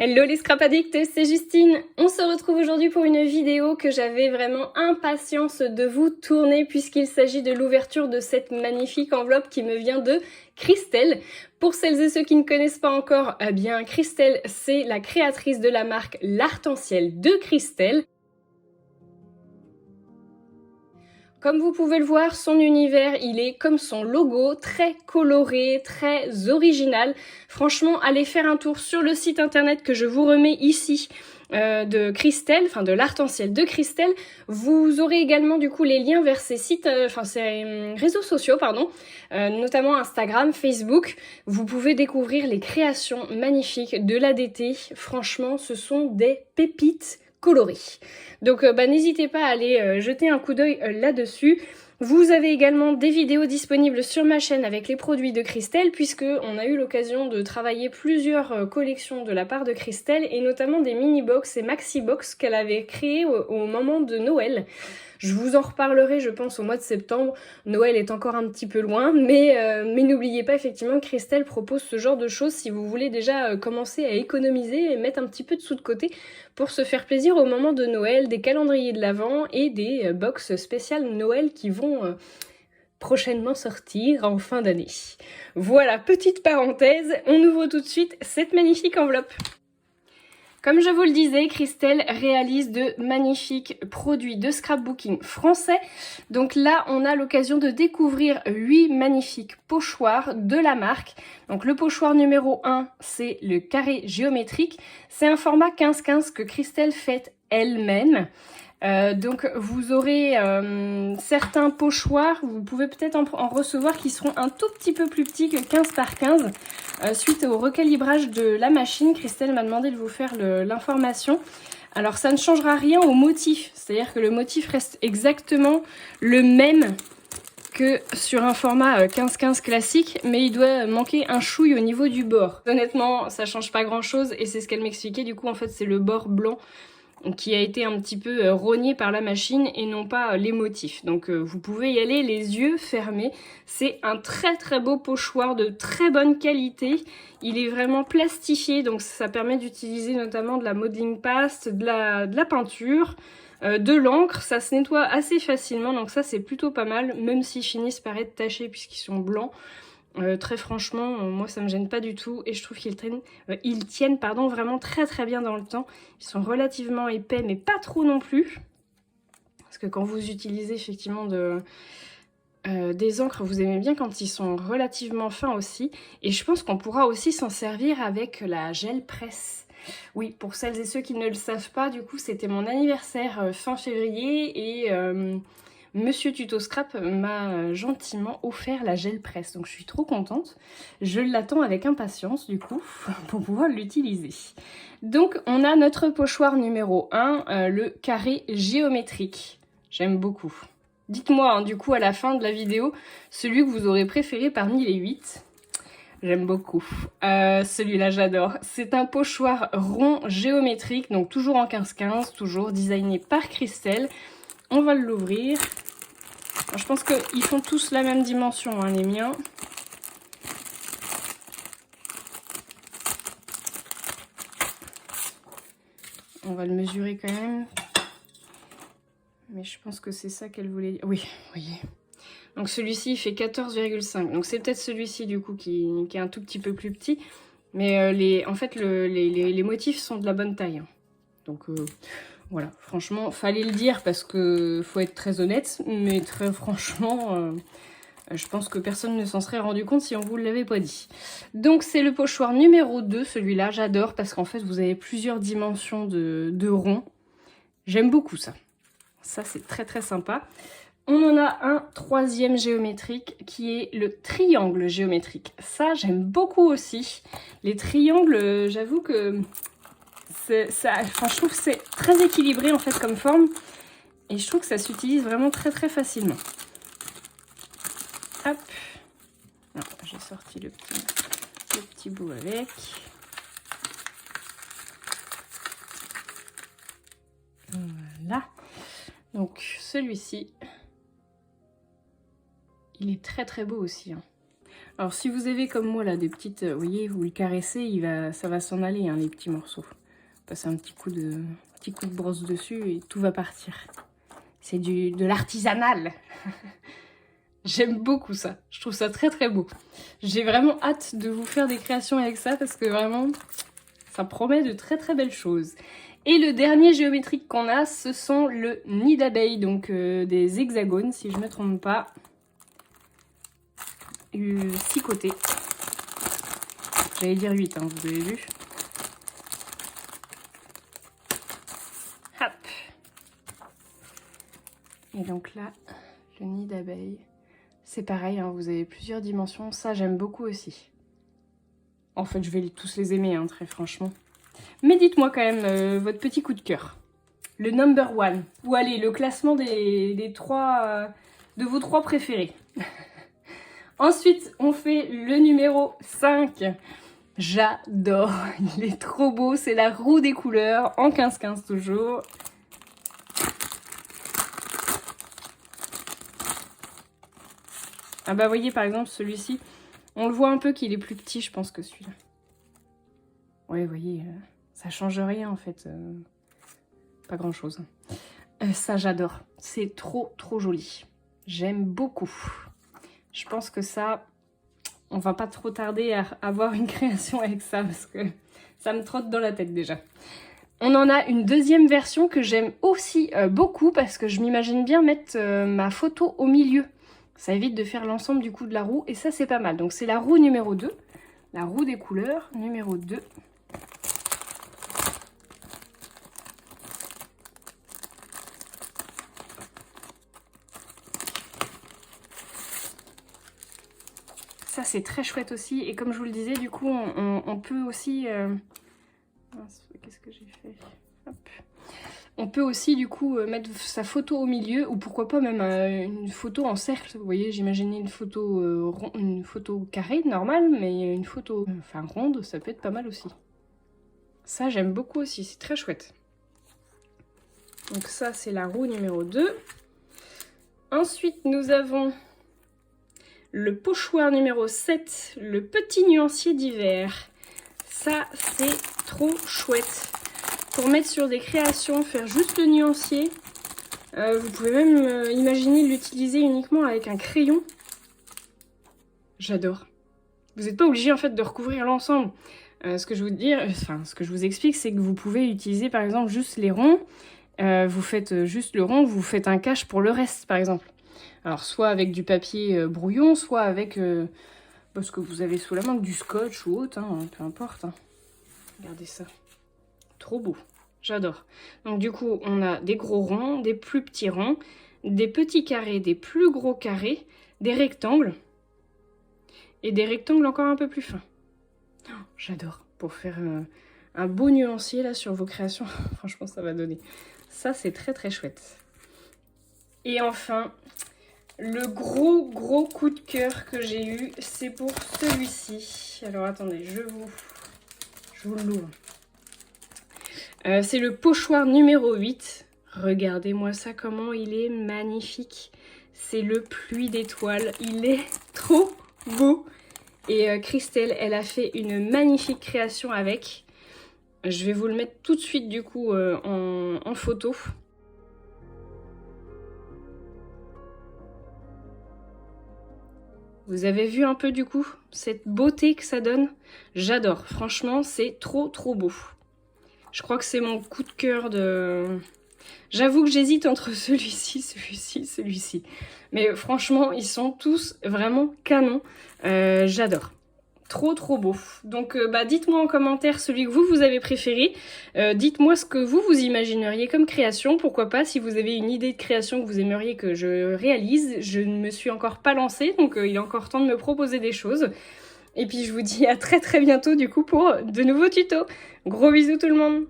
Hello les scrap addicts, c'est Justine. On se retrouve aujourd'hui pour une vidéo que j'avais vraiment impatience de vous tourner puisqu'il s'agit de l'ouverture de cette magnifique enveloppe qui me vient de Christelle. Pour celles et ceux qui ne connaissent pas encore, eh bien Christelle, c'est la créatrice de la marque L'Arc-en-Ciel de Christelle. Comme vous pouvez le voir, son univers, il est comme son logo, très coloré, très original. Franchement, allez faire un tour sur le site internet que je vous remets ici de Christelle, enfin de l'Arc-en-Ciel de Christelle. Vous aurez également du coup les liens vers ses sites, ses réseaux sociaux, notamment Instagram, Facebook. Vous pouvez découvrir les créations magnifiques de l'ADT. Franchement, ce sont des pépites coloré. Donc n'hésitez pas à aller jeter un coup d'œil là-dessus. Vous avez également des vidéos disponibles sur ma chaîne avec les produits de Christelle puisque on a eu l'occasion de travailler plusieurs collections de la part de Christelle et notamment des mini-box et maxi-box qu'elle avait créées au moment de Noël. Je vous en reparlerai, je pense, au mois de septembre. Noël est encore un petit peu loin, mais n'oubliez pas effectivement que Christelle propose ce genre de choses si vous voulez déjà commencer à économiser et mettre un petit peu de sous de côté pour se faire plaisir au moment de Noël, des calendriers de l'Avent et des box spéciales Noël qui vont prochainement sortir en fin d'année. Voilà, petite parenthèse, on ouvre tout de suite cette magnifique enveloppe. Comme je vous le disais, Christelle réalise de magnifiques produits de scrapbooking français. Donc là, on a l'occasion de découvrir 8 magnifiques pochoirs de la marque. Donc le pochoir numéro 1, c'est le carré géométrique. C'est un format 15-15 que Christelle fait elle-même. Donc vous aurez certains pochoirs, vous pouvez peut-être en recevoir qui seront un tout petit peu plus petits que 15 par 15. Suite au recalibrage de la machine, Christelle m'a demandé de vous faire l'information. Alors ça ne changera rien au motif, c'est-à-dire que le motif reste exactement le même que sur un format 15-15 classique, mais il doit manquer un chouille au niveau du bord. Honnêtement, ça change pas grand-chose et c'est ce qu'elle m'expliquait, du coup en fait c'est le bord blanc qui a été un petit peu rogné par la machine et non pas les motifs. Donc vous pouvez y aller les yeux fermés. C'est un très très beau pochoir de très bonne qualité. Il est vraiment plastifié, donc ça permet d'utiliser notamment de la modeling paste, de la peinture, de l'encre. Ça se nettoie assez facilement, donc ça c'est plutôt pas mal, même s'ils finissent par être tachés puisqu'ils sont blancs. Très franchement, moi ça me gêne pas du tout et je trouve qu'ils tiennent vraiment très très bien dans le temps. Ils sont relativement épais mais pas trop non plus. Parce que quand vous utilisez effectivement des encres, vous aimez bien quand ils sont relativement fins aussi. Et je pense qu'on pourra aussi s'en servir avec la gel presse. Oui, pour celles et ceux qui ne le savent pas, du coup c'était mon anniversaire fin février et... Monsieur Tuto Scrap m'a gentiment offert la gel presse, donc je suis trop contente. Je l'attends avec impatience du coup pour pouvoir l'utiliser. Donc on a notre pochoir numéro 1, le carré géométrique. J'aime beaucoup. Dites-moi du coup à la fin de la vidéo celui que vous aurez préféré parmi les 8. J'aime beaucoup. Celui-là, j'adore. C'est un pochoir rond géométrique, donc toujours en 15-15, toujours designé par Christelle. On va l'ouvrir. Je pense qu'ils font tous la même dimension, hein, les miens. On va le mesurer quand même. Mais je pense que c'est ça qu'elle voulait dire. Oui, vous voyez. Donc celui-ci, il fait 14,5. Donc c'est peut-être celui-ci, du coup, qui est un tout petit peu plus petit. Mais en fait, les motifs sont de la bonne taille. Hein. Donc... voilà, franchement, fallait le dire parce que faut être très honnête, mais très franchement, je pense que personne ne s'en serait rendu compte si on vous l'avait pas dit. Donc c'est le pochoir numéro 2, celui-là, j'adore parce qu'en fait vous avez plusieurs dimensions de rond. J'aime beaucoup ça. Ça c'est très très sympa. On en a un troisième géométrique qui est le triangle géométrique. Ça j'aime beaucoup aussi. Les triangles, j'avoue que... je trouve que c'est très équilibré en fait comme forme et je trouve que ça s'utilise vraiment très très facilement. Hop, j'ai sorti le petit bout avec. Voilà. Donc celui-ci, il est très très beau aussi. Hein. Alors si vous avez comme moi là des petites, vous voyez, vous le caressez, ça va s'en aller hein, les petits morceaux. Passer un petit coup de brosse dessus et tout va partir. C'est de l'artisanal. J'aime beaucoup ça. Je trouve ça très très beau. J'ai vraiment hâte de vous faire des créations avec ça parce que vraiment, ça promet de très très belles choses. Et le dernier géométrique qu'on a, ce sont le nid d'abeille, donc des hexagones, si je ne me trompe pas. 6 côtés. J'allais dire 8, hein, vous avez vu. Hop. Et donc là, le nid d'abeille. C'est pareil, hein, vous avez plusieurs dimensions. Ça, j'aime beaucoup aussi. En fait, je vais tous les aimer, hein, très franchement. Mais dites-moi quand même votre petit coup de cœur. Le number one. Ou allez, le classement des trois, de vos 3 préférés. Ensuite, on fait le numéro 5. J'adore. Il est trop beau. C'est la roue des couleurs. En 15-15 toujours. Ah bah voyez par exemple celui-ci, on le voit un peu qu'il est plus petit je pense que celui-là. Ouais vous voyez, ça change rien en fait, pas grand chose. Ça j'adore, c'est trop trop joli, j'aime beaucoup. Je pense que ça, on va pas trop tarder à avoir une création avec ça parce que ça me trotte dans la tête déjà. On en a une deuxième version que j'aime aussi beaucoup parce que je m'imagine bien mettre ma photo au milieu. Ça évite de faire l'ensemble du coup de la roue et ça c'est pas mal. Donc c'est la roue numéro 2, la roue des couleurs numéro 2. Ça c'est très chouette aussi et comme je vous le disais du coup on peut aussi... Qu'est-ce que j'ai fait? Hop. On peut aussi du coup mettre sa photo au milieu ou pourquoi pas même une photo en cercle. Vous voyez, j'imaginais une photo carrée normale, mais une photo enfin ronde, ça peut être pas mal aussi. Ça j'aime beaucoup aussi, c'est très chouette. Donc ça c'est la roue numéro 2. Ensuite nous avons le pochoir numéro 7, le petit nuancier d'hiver. Ça c'est trop chouette. Pour mettre sur des créations, faire juste le nuancier. Vous pouvez même imaginer l'utiliser uniquement avec un crayon. J'adore. Vous n'êtes pas obligé en fait de recouvrir l'ensemble. Ce que je vous explique, c'est que vous pouvez utiliser par exemple juste les ronds. Vous faites juste le rond, vous faites un cache pour le reste par exemple. Alors soit avec du papier brouillon, soit avec ce que vous avez sous la main, du scotch ou autre, hein, peu importe. Hein. Regardez ça. Trop beau, j'adore. Donc du coup, on a des gros ronds, des plus petits ronds, des petits carrés, des plus gros carrés, des rectangles et des rectangles encore un peu plus fins. Oh, j'adore, pour faire un beau nuancier là sur vos créations. Franchement, ça va donner. Ça, c'est très très chouette. Et enfin, le gros coup de cœur que j'ai eu, c'est pour celui-ci. Alors attendez, je vous l'ouvre. C'est le pochoir numéro 8. Regardez-moi ça, comment il est magnifique. C'est le pluie d'étoiles. Il est trop beau. Et Christelle, elle a fait une magnifique création avec. Je vais vous le mettre tout de suite du coup en photo. Vous avez vu un peu du coup cette beauté que ça donne? J'adore. Franchement, c'est trop trop beau. Je crois que c'est mon coup de cœur de... J'avoue que j'hésite entre celui-ci, celui-ci. Mais franchement, ils sont tous vraiment canons. J'adore. Trop trop beau. Donc dites-moi en commentaire celui que vous avez préféré. Dites-moi ce que vous imagineriez comme création. Pourquoi pas, si vous avez une idée de création que vous aimeriez que je réalise. Je ne me suis encore pas lancée, donc il est encore temps de me proposer des choses. Et puis je vous dis à très très bientôt du coup pour de nouveaux tutos. Gros bisous tout le monde!